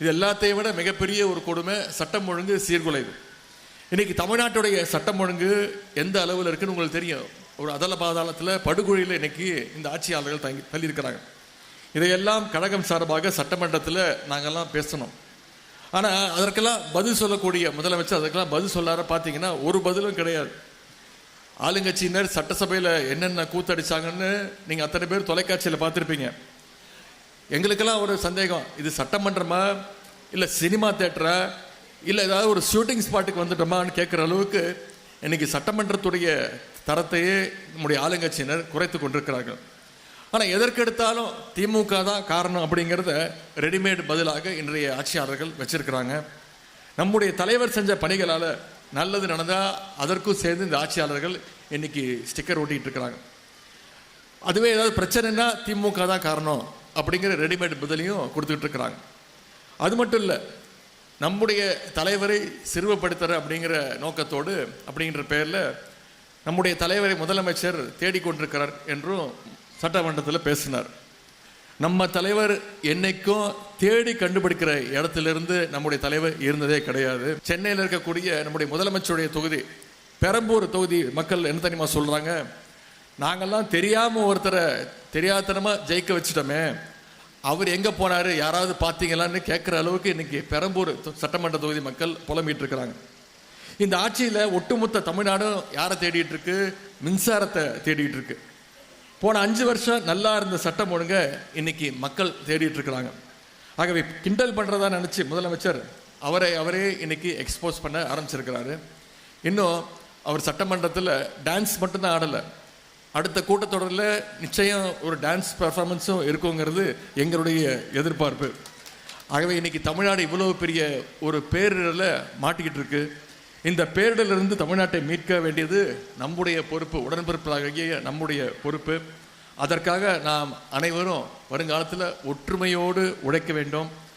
இது எல்லாத்தையும் விட மிகப்பெரிய ஒரு கொடுமை சட்டம் ஒழுங்கு சீர்குலைவு. இன்னைக்கு தமிழ்நாட்டுடைய சட்டம் ஒழுங்கு எந்த அளவில் இருக்குன்னு உங்களுக்கு தெரியும். ஒரு அதல பாதாளத்தில் படுகொழியில் இன்னைக்கு இந்த ஆட்சியாளர்கள் தள்ளியிருக்கிறாங்க. இதையெல்லாம் கழகம் சார்பாக சட்டமன்றத்தில் நாங்கள்லாம் பேசணும். ஆனால் அதற்கெல்லாம் பதில் சொல்லக்கூடிய முதலமைச்சர் அதற்கெல்லாம் பதில் சொல்லார பார்த்தீங்கன்னா ஒரு பதிலும் கிடையாது. ஆளுங்கட்சியினர் சட்டசபையில் என்னென்ன கூத்தடிச்சாங்கன்னு நீங்கள் அத்தனை பேர் தொலைக்காட்சியில் பார்த்துருப்பீங்க. எங்களுக்கெல்லாம் ஒரு சந்தேகம், இது சட்டமன்றமா இல்லை சினிமா தேட்டரா இல்லை ஏதாவது ஒரு ஷூட்டிங் ஸ்பாட்டுக்கு வந்துட்டோமான்னு கேட்குற அளவுக்கு இன்னைக்கு சட்டமன்றத்துடைய தரத்தையே நம்முடைய ஆளுங்கட்சியினர் குறைத்து கொண்டிருக்கிறார்கள். ஆனால் எதற்கெடுத்தாலும் திமுக தான் காரணம் அப்படிங்கிறத ரெடிமேட் பதிலாக இன்றைய ஆட்சியாளர்கள் வச்சிருக்கிறாங்க. நம்முடைய தலைவர் செஞ்ச பணிகளால் நல்லது நடந்தால் அதற்கும் சேர்ந்து இந்த ஆட்சியாளர்கள் இன்னைக்கு ஸ்டிக்கர் ஓட்டிகிட்டு இருக்கிறாங்க. அதுவே ஏதாவது பிரச்சனைனா திமுக தான் காரணம் அப்படிங்கிற ரெடிமேட் பதிலையும் கொடுத்துட்டு இருக்கிறாங்க. அது மட்டும் இல்லை, நம்முடைய தலைவரை சிறுவப்படுத்துகிற அப்படிங்கிற நோக்கத்தோடு அப்படிங்கிற பெயரில் நம்முடைய தலைவரை முதலமைச்சர் தேடிக்கொண்டிருக்கிறார் என்றும் சட்டமன்றத்தில் பேசினார். நம்ம தலைவர் என்னைக்கும் தேடி கண்டுபிடிக்கிற இடத்திலிருந்து நம்முடைய தலைவர் இருந்ததே கிடையாது. சென்னையில் இருக்கக்கூடிய நம்முடைய முதலமைச்சருடைய தொகுதி பெரம்பூர் தொகுதி மக்கள் என்ன தெரியுமா சொல்கிறாங்க, நாங்கள்லாம் தெரியாமல் ஒருத்தரை தெரியாதனமாக ஜெயிக்க வச்சுட்டோமே, அவர் எங்கே போனார் யாராவது பார்த்தீங்களான்னு கேட்குற அளவுக்கு இன்னைக்கு பெரம்பூர் சட்டமன்ற தொகுதி மக்கள் புலம்பிட்டு இருக்கிறாங்க. இந்த ஆட்சியில் ஒட்டுமொத்த தமிழ்நாடும் யாரை தேடிட்டு இருக்கு? மின்சாரத்தை தேடிட்டு இருக்கு. போன 5 வருஷம் நல்லா இருந்த சட்டம் ஒழுங்க இன்னைக்கு மக்கள் தேடிட்டு இருக்கிறாங்க. ஆகவே கிண்டல் பண்ணுறதா நினச்சி முதலமைச்சர் அவரே இன்னைக்கு எக்ஸ்போஸ் பண்ண ஆரம்பிச்சிருக்கிறாரு. இன்னும் அவர் சட்டமன்றத்தில் டான்ஸ் மட்டும்தான் ஆடலை, அடுத்த கூட்டத்தொடரில் நிச்சயம் ஒரு டான்ஸ் பெர்ஃபார்மன்ஸும் இருக்குங்கிறது எங்களுடைய எதிர்பார்ப்பு. ஆகவே இன்னைக்கு தமிழ்நாடு இவ்வளவு பெரிய ஒரு பேரிடரில் மாட்டிக்கிட்டு இருக்கு. இந்த பேரிடலிருந்து தமிழ்நாட்டை மீட்க வேண்டியது நம்முடைய பொறுப்பு, உடன்பிறப்பாகிய நம்முடைய பொறுப்பு. அதற்காக நாம் அனைவரும் வருங்காலத்தில் ஒற்றுமையோடு உழைக்க வேண்டும்.